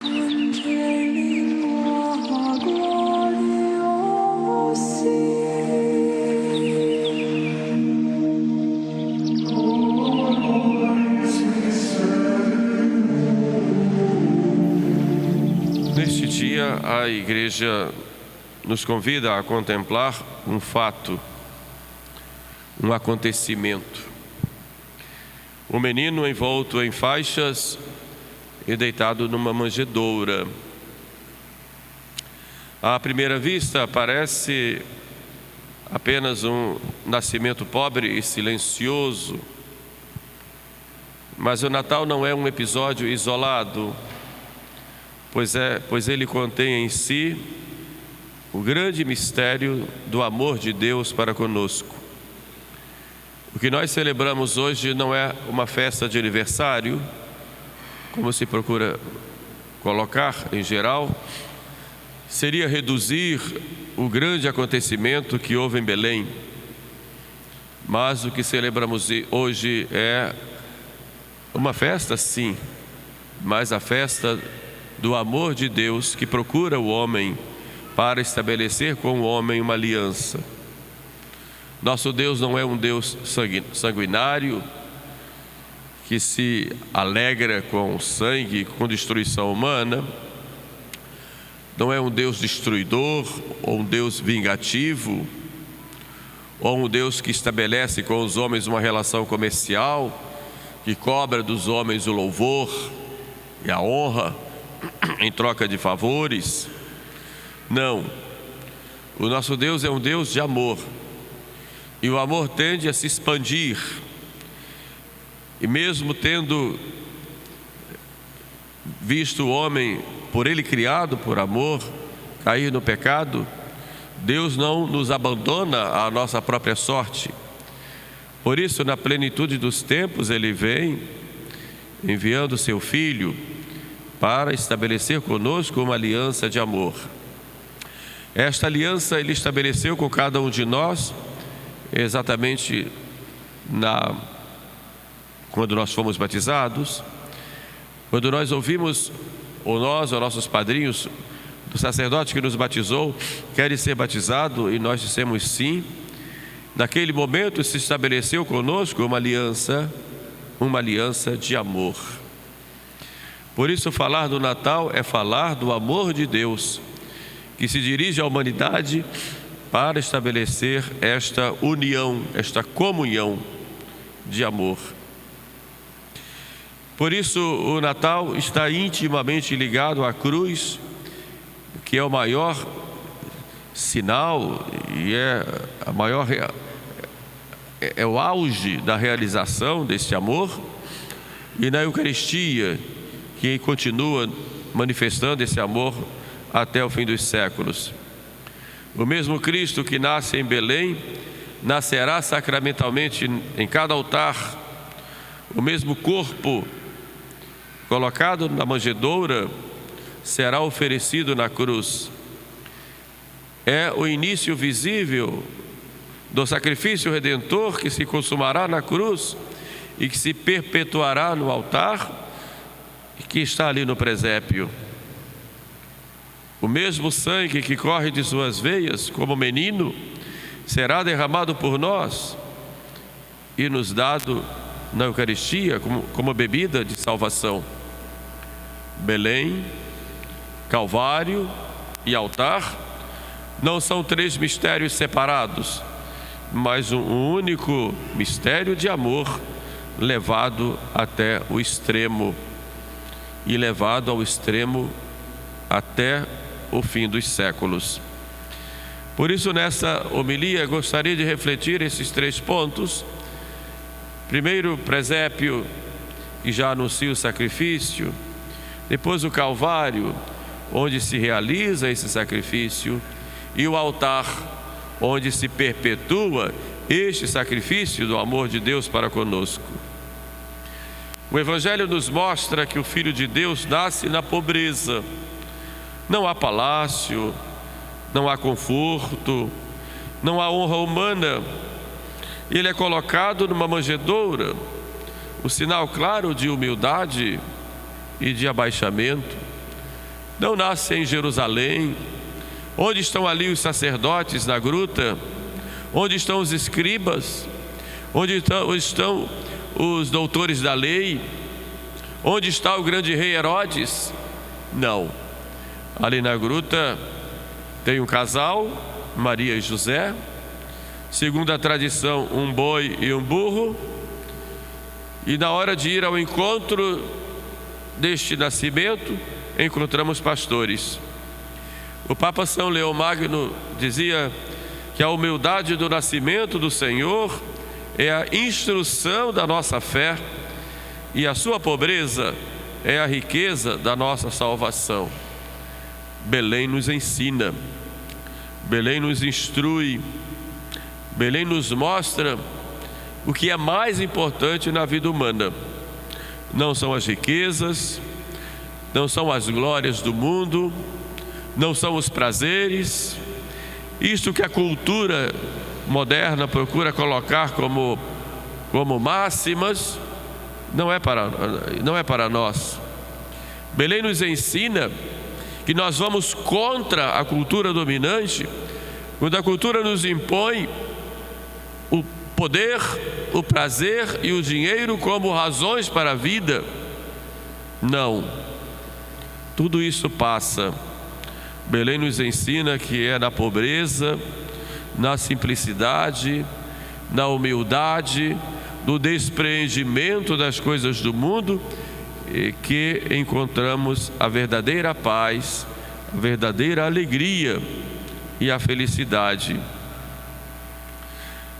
Neste dia, a Igreja nos convida a contemplar um fato, um acontecimento. O menino envolto em faixas e deitado numa manjedoura. À primeira vista, parece apenas um nascimento pobre e silencioso. Mas o Natal não é um episódio isolado, pois ele contém em si o grande mistério do amor de Deus para conosco. O que nós celebramos hoje não é uma festa de aniversário, como se procura colocar em geral. Seria reduzir o grande acontecimento que houve em Belém. Mas o que celebramos hoje é uma festa, sim, mas a festa do amor de Deus que procura o homem para estabelecer com o homem uma aliança. Nosso Deus não é um Deus sanguinário que se alegra com sangue, com destruição humana. Não é um Deus destruidor ou um Deus vingativo, ou um Deus que estabelece com os homens uma relação comercial, que cobra dos homens o louvor e a honra em troca de favores. Não, o nosso Deus é um Deus de amor, e o amor tende a se expandir, e mesmo tendo visto o homem, por ele criado por amor, cair no pecado, Deus não nos abandona à nossa própria sorte. Por isso, na plenitude dos tempos, ele vem enviando seu Filho para estabelecer conosco uma aliança de amor. Esta aliança ele estabeleceu com cada um de nós exatamente quando nós fomos batizados, quando nós ouvimos, ou nossos padrinhos, do sacerdote que nos batizou, querem ser batizado, e nós dissemos sim. Naquele momento se estabeleceu conosco uma aliança de amor. Por isso, falar do Natal é falar do amor de Deus, que se dirige à humanidade para estabelecer esta união, esta comunhão de amor. Por isso, o Natal está intimamente ligado à cruz, que é o maior sinal e é o auge da realização deste amor, e na Eucaristia, que continua manifestando esse amor até o fim dos séculos. O mesmo Cristo que nasce em Belém, nascerá sacramentalmente em cada altar. O mesmo corpo colocado na manjedoura será oferecido na cruz. É o início visível do sacrifício redentor que se consumará na cruz e que se perpetuará no altar e que está ali no presépio. O mesmo sangue que corre de suas veias como menino será derramado por nós e nos dado na Eucaristia como bebida de salvação. Belém, Calvário e altar não são três mistérios separados, mas um único mistério de amor levado até o extremo, e levado ao extremo até o fim dos séculos. Por isso, nessa homilia, gostaria de refletir esses 3 pontos. Primeiro, o presépio, que já anuncia o sacrifício. Depois, o Calvário, onde se realiza esse sacrifício. E o altar, onde se perpetua este sacrifício do amor de Deus para conosco. O Evangelho nos mostra que o Filho de Deus nasce na pobreza. Não há palácio, não há conforto, não há honra humana. Ele é colocado numa manjedoura, o sinal claro de humildade e de abaixamento. não nasce em Jerusalém. Onde estão ali os sacerdotes na gruta? Onde estão os escribas? Onde estão os doutores da lei? Onde está o grande rei Herodes? Não. Ali na gruta tem um casal, Maria e José. Segundo a tradição, um boi e um burro. E na hora de ir ao encontro deste nascimento, encontramos pastores. O Papa São Leão Magno dizia que a humildade do nascimento do Senhor é a instrução da nossa fé e a sua pobreza é a riqueza da nossa salvação. Belém nos ensina, Belém nos instrui, Belém nos mostra o que é mais importante na vida humana. Não são as riquezas, não são as glórias do mundo, não são os prazeres. Isto que a cultura moderna procura colocar como máximas, não é para nós. Belém nos ensina que nós vamos contra a cultura dominante, quando a cultura nos impõe o poder, o prazer e o dinheiro como razões para a vida. Não, tudo isso passa. Belém nos ensina que é na pobreza, na simplicidade, na humildade, no despreendimento das coisas do mundo que encontramos a verdadeira paz, a verdadeira alegria e a felicidade.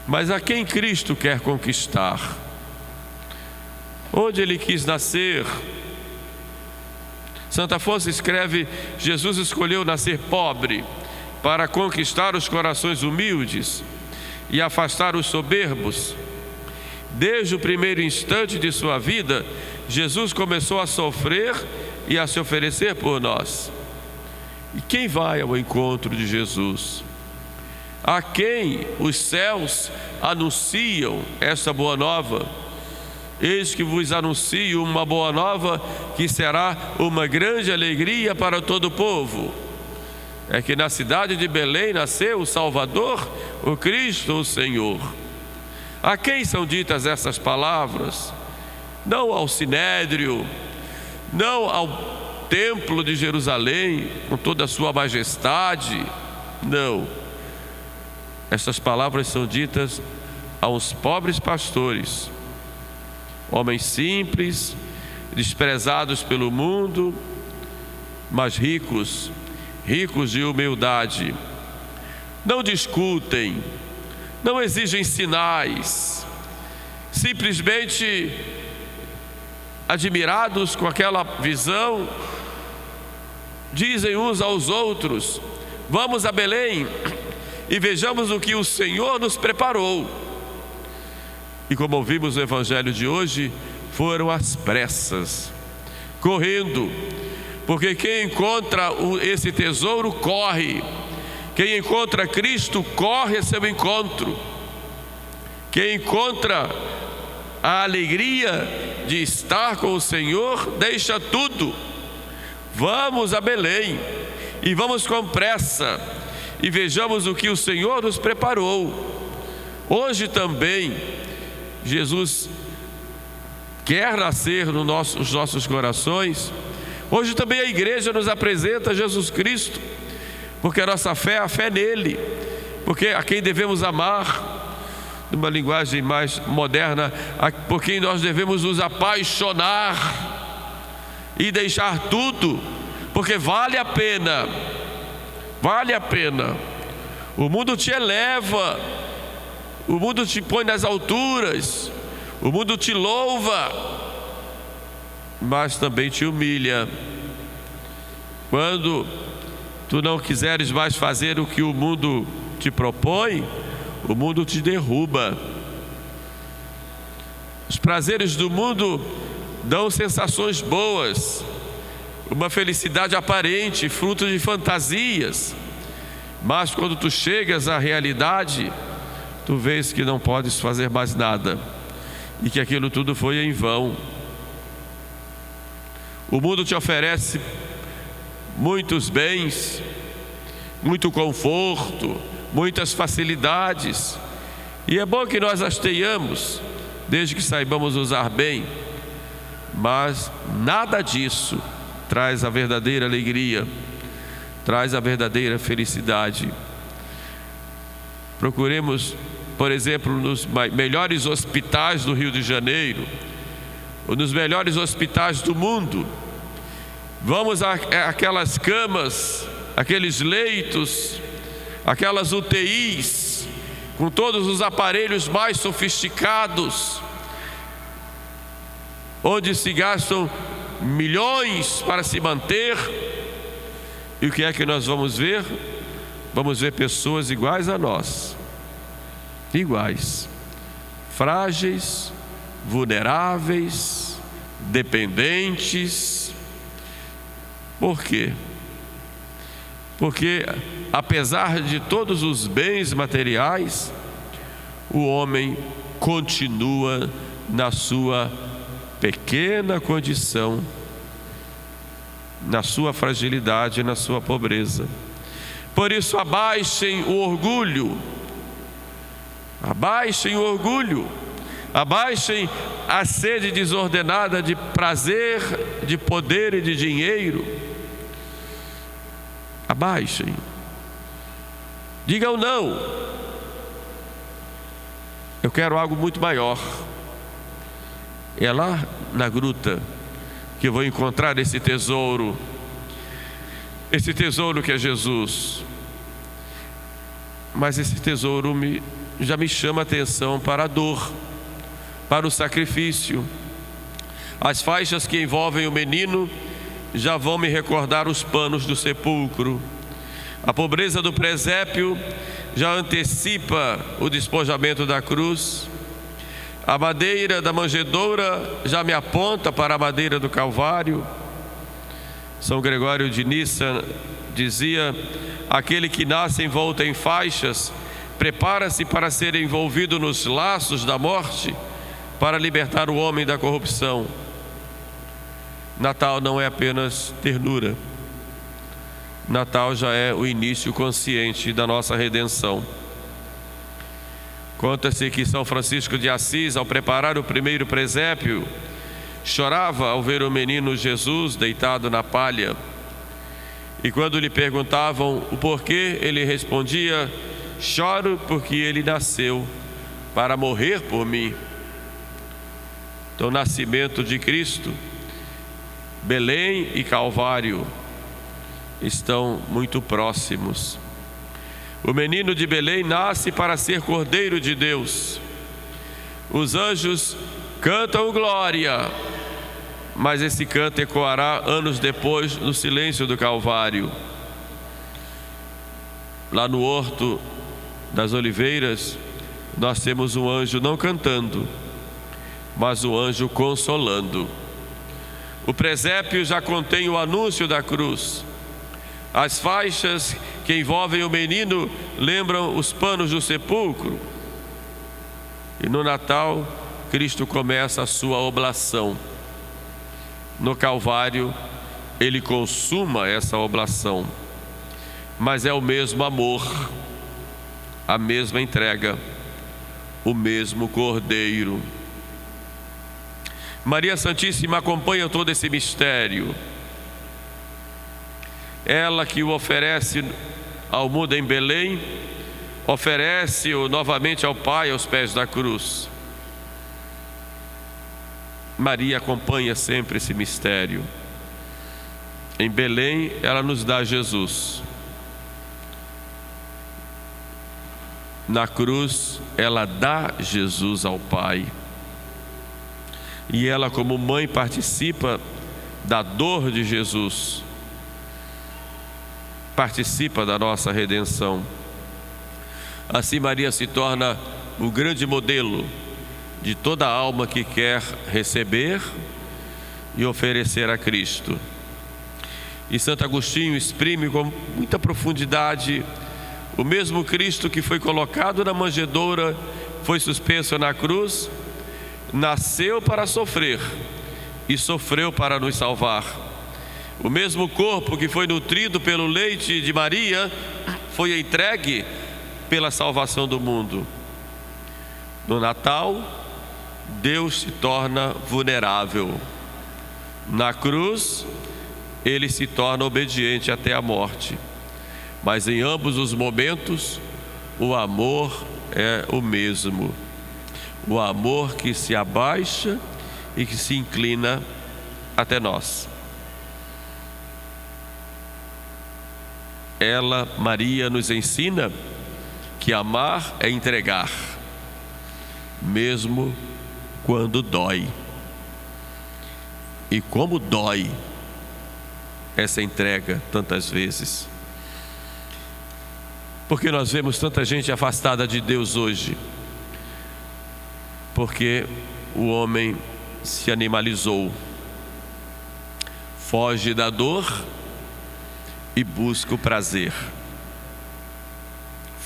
Mas a quem Cristo quer conquistar? Onde Ele quis nascer? Santo Afonso escreve: Jesus escolheu nascer pobre para conquistar os corações humildes e afastar os soberbos. Desde o primeiro instante de sua vida, Jesus começou a sofrer e a se oferecer por nós. E quem vai ao encontro de Jesus? A quem os céus anunciam esta boa nova? Eis que vos anuncio uma boa nova que será uma grande alegria para todo o povo. É que na cidade de Belém nasceu o Salvador, o Cristo, o Senhor. A quem são ditas essas palavras? Não ao Sinédrio, não ao templo de Jerusalém, com toda a sua majestade, não. Essas palavras são ditas aos pobres pastores, homens simples, desprezados pelo mundo, mas ricos de humildade. Não discutem, não exigem sinais, simplesmente admirados com aquela visão, dizem uns aos outros: vamos a Belém e vejamos o que o Senhor nos preparou. E como ouvimos no Evangelho de hoje, foram às pressas, correndo, porque quem encontra esse tesouro corre. Quem encontra Cristo corre a seu encontro. Quem encontra a alegria de estar com o Senhor, deixa tudo. Vamos a Belém e vamos com pressa e vejamos o que o Senhor nos preparou. Hoje também Jesus quer nascer nos nossos corações. Hoje também a igreja nos apresenta Jesus Cristo, porque a nossa fé é a fé nele, porque a quem devemos amar, numa linguagem mais moderna, por quem nós devemos nos apaixonar e deixar tudo, porque vale a pena. O mundo te eleva, o mundo te põe nas alturas, o mundo te louva, mas também te humilha. Quando tu não quiseres mais fazer o que o mundo te propõe, o mundo te derruba. Os prazeres do mundo dão sensações boas, uma felicidade aparente, fruto de fantasias, mas quando tu chegas à realidade, tu vês que não podes fazer mais nada e que aquilo tudo foi em vão. O mundo te oferece muitos bens, muito conforto, muitas facilidades. E é bom que nós as tenhamos, desde que saibamos usar bem. Mas nada disso traz a verdadeira alegria, traz a verdadeira felicidade. Procuremos, por exemplo, nos melhores hospitais do Rio de Janeiro, ou nos melhores hospitais do mundo. Vamos àquelas camas, aqueles leitos, aquelas UTIs, com todos os aparelhos mais sofisticados, onde se gastam milhões para se manter. E o que é que nós vamos ver? Vamos ver pessoas iguais a nós, iguais, frágeis, vulneráveis, dependentes. Por quê? Porque apesar de todos os bens materiais, o homem continua na sua pequena condição, na sua fragilidade, na sua pobreza. Por isso, abaixem o orgulho, abaixem o orgulho, abaixem a sede desordenada de prazer, de poder e de dinheiro. Abaixem, digam não. Eu quero algo muito maior. É lá na gruta que eu vou encontrar esse tesouro que é Jesus. Mas esse tesouro já me chama a atenção para a dor, para o sacrifício. As faixas que envolvem o menino já vão me recordar os panos do sepulcro. A pobreza do presépio já antecipa o despojamento da cruz. A madeira da manjedoura já me aponta para a madeira do Calvário. São Gregório de Nissa dizia: aquele que nasce envolto em faixas prepara-se para ser envolvido nos laços da morte, para libertar o homem da corrupção. Natal não é apenas ternura. Natal já é o início consciente da nossa redenção. Conta-se que São Francisco de Assis, ao preparar o primeiro presépio, chorava ao ver o menino Jesus deitado na palha. E quando lhe perguntavam o porquê, ele respondia: choro porque ele nasceu para morrer por mim. Então, o nascimento de Cristo, Belém e Calvário estão muito próximos. O menino de Belém nasce para ser Cordeiro de Deus. Os anjos cantam glória, mas esse canto ecoará anos depois no silêncio do Calvário. Lá no Horto das Oliveiras, nós temos um anjo não cantando, mas um anjo consolando. O presépio já contém o anúncio da cruz. As faixas que envolvem o menino lembram os panos do sepulcro. E no Natal, Cristo começa a sua oblação. No Calvário, ele consuma essa oblação. Mas é o mesmo amor, a mesma entrega, o mesmo Cordeiro. Maria Santíssima acompanha todo esse mistério. Ela que o oferece ao mundo em Belém, oferece-o novamente ao Pai aos pés da cruz. Maria acompanha sempre esse mistério. Em Belém, ela nos dá Jesus. Na cruz, ela dá Jesus ao Pai. E ela, como mãe, participa da dor de Jesus, participa da nossa redenção. Assim, Maria se torna o grande modelo de toda alma que quer receber e oferecer a Cristo. E Santo Agostinho exprime com muita profundidade: o mesmo Cristo que foi colocado na manjedoura, foi suspenso na cruz, nasceu para sofrer e sofreu para nos salvar. O mesmo corpo que foi nutrido pelo leite de Maria foi entregue pela salvação do mundo. No Natal, Deus se torna vulnerável. Na cruz, ele se torna obediente até a morte. Mas em ambos os momentos, o amor é o mesmo. O amor que se abaixa e que se inclina até nós. Maria, nos ensina que amar é entregar, mesmo quando dói. E como dói essa entrega tantas vezes. Porque nós vemos tanta gente afastada de Deus hoje. Porque o homem se animalizou, foge da dor e busca o prazer.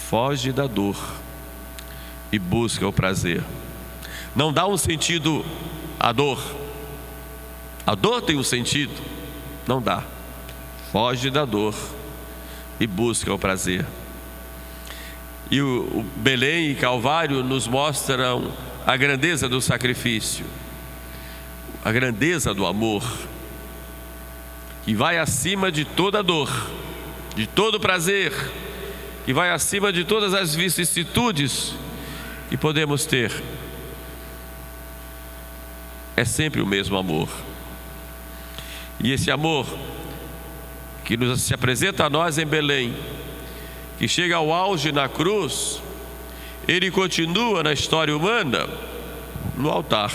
Foge da dor e busca o prazer. Não dá um sentido à dor. A dor tem um sentido? Não dá. Foge da dor e busca o prazer. E o Belém e Calvário nos mostram a grandeza do sacrifício, a grandeza do amor, que vai acima de toda dor, de todo prazer, que vai acima de todas as vicissitudes que podemos ter. É sempre o mesmo amor. E esse amor que se apresenta a nós em Belém, que chega ao auge na cruz, ele continua na história humana no altar.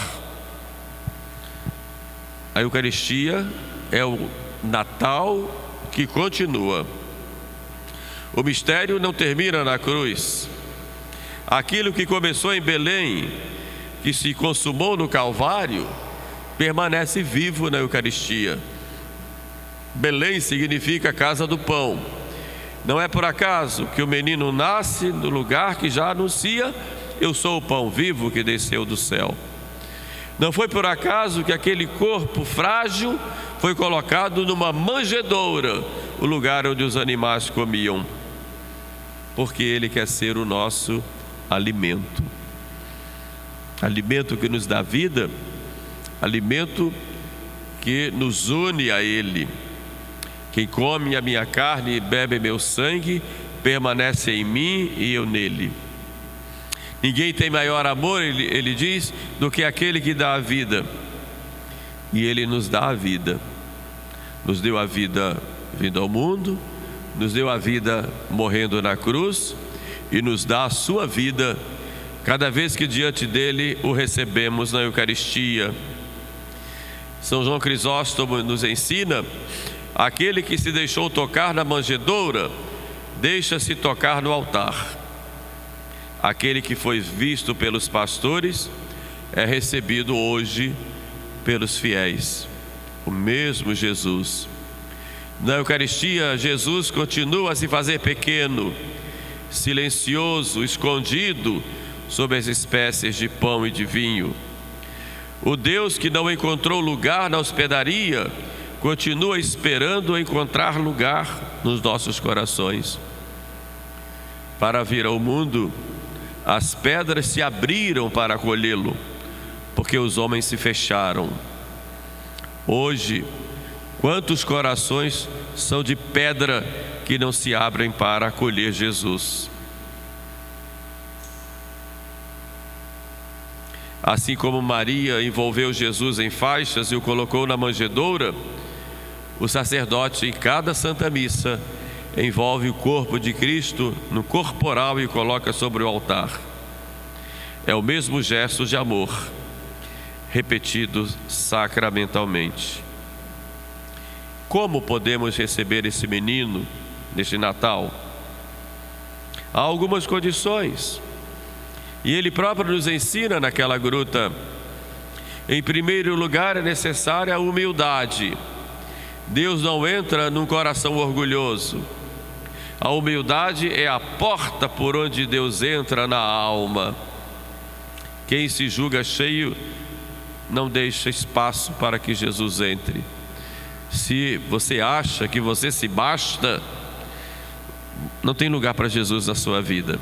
A Eucaristia é o Natal que continua. O mistério não termina na cruz. Aquilo que começou em Belém, que se consumou no Calvário, permanece vivo na Eucaristia. Belém significa casa do pão. Não é por acaso que o menino nasce no lugar que já anuncia: eu sou o pão vivo que desceu do céu. Não foi por acaso que aquele corpo frágil foi colocado numa manjedoura, o lugar onde os animais comiam. Porque ele quer ser o nosso alimento. Alimento que nos dá vida, alimento que nos une a ele. Quem come a minha carne e bebe meu sangue, permanece em mim e eu nele. Ninguém tem maior amor, ele diz, do que aquele que dá a vida. E ele nos dá a vida. Nos deu a vida vindo ao mundo, nos deu a vida morrendo na cruz, e nos dá a sua vida cada vez que diante dele o recebemos na Eucaristia. São João Crisóstomo nos ensina: aquele que se deixou tocar na manjedoura, deixa-se tocar no altar. Aquele que foi visto pelos pastores é recebido hoje pelos fiéis. O mesmo Jesus. Na Eucaristia, Jesus continua a se fazer pequeno, silencioso, escondido sob as espécies de pão e de vinho. O Deus que não encontrou lugar na hospedaria continua esperando encontrar lugar nos nossos corações. Para vir ao mundo, as pedras se abriram para acolhê-lo, porque os homens se fecharam. Hoje, quantos corações são de pedra que não se abrem para acolher Jesus? Assim como Maria envolveu Jesus em faixas e o colocou na manjedoura, o sacerdote em cada Santa Missa envolve o corpo de Cristo no corporal e coloca sobre o altar. É o mesmo gesto de amor, repetido sacramentalmente. Como podemos receber esse menino neste Natal? Há algumas condições, e ele próprio nos ensina naquela gruta. Em primeiro lugar, é necessária a humildade. Deus não entra num coração orgulhoso. A humildade é a porta por onde Deus entra na alma. Quem se julga cheio não deixa espaço para que Jesus entre. Se você acha que você se basta, não tem lugar para Jesus na sua vida.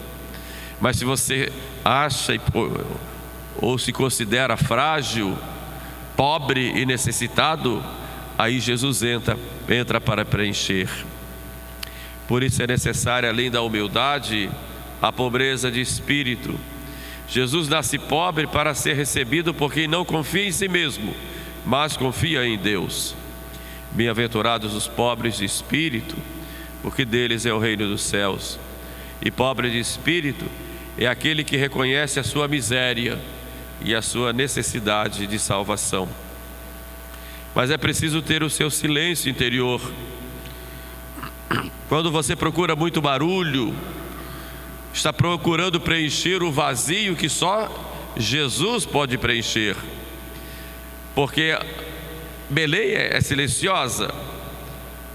Mas se você acha ou se considera frágil, pobre e necessitado, aí Jesus entra para preencher. Por isso é necessária, além da humildade, a pobreza de espírito. Jesus nasce pobre para ser recebido por quem não confia em si mesmo, mas confia em Deus. Bem-aventurados os pobres de espírito, porque deles é o reino dos céus. E pobre de espírito é aquele que reconhece a sua miséria e a sua necessidade de salvação. Mas é preciso ter o seu silêncio interior. Quando você procura muito barulho, está procurando preencher o vazio que só Jesus pode preencher. Porque Belém é silenciosa,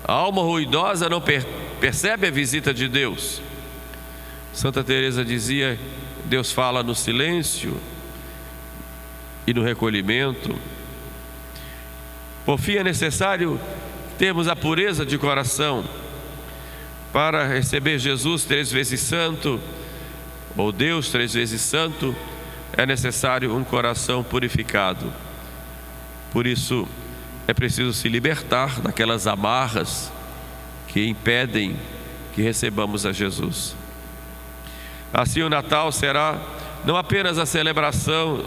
a alma ruidosa não percebe a visita de Deus. Santa Teresa dizia: Deus fala no silêncio e no recolhimento. Por fim, é necessário termos a pureza de coração. Para receber Jesus 3 vezes santo, ou Deus 3 vezes santo, é necessário um coração purificado. Por isso, é preciso se libertar daquelas amarras que impedem que recebamos a Jesus. Assim, o Natal será não apenas a celebração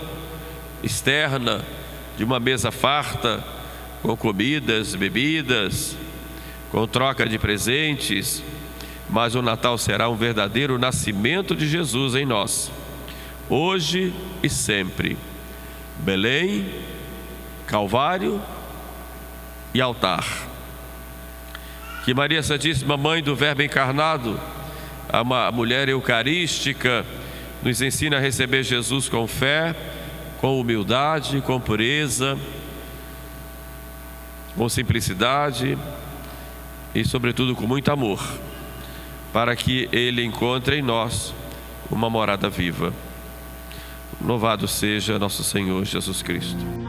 externa de uma mesa farta, com comidas, bebidas, com troca de presentes, mas o Natal será um verdadeiro nascimento de Jesus em nós, hoje e sempre. Belém, Calvário e altar. Que Maria Santíssima, Mãe do Verbo encarnado, a mulher eucarística, nos ensina a receber Jesus com fé, com humildade, com pureza, com simplicidade e, sobretudo, com muito amor, para que Ele encontre em nós uma morada viva. Louvado seja nosso Senhor Jesus Cristo.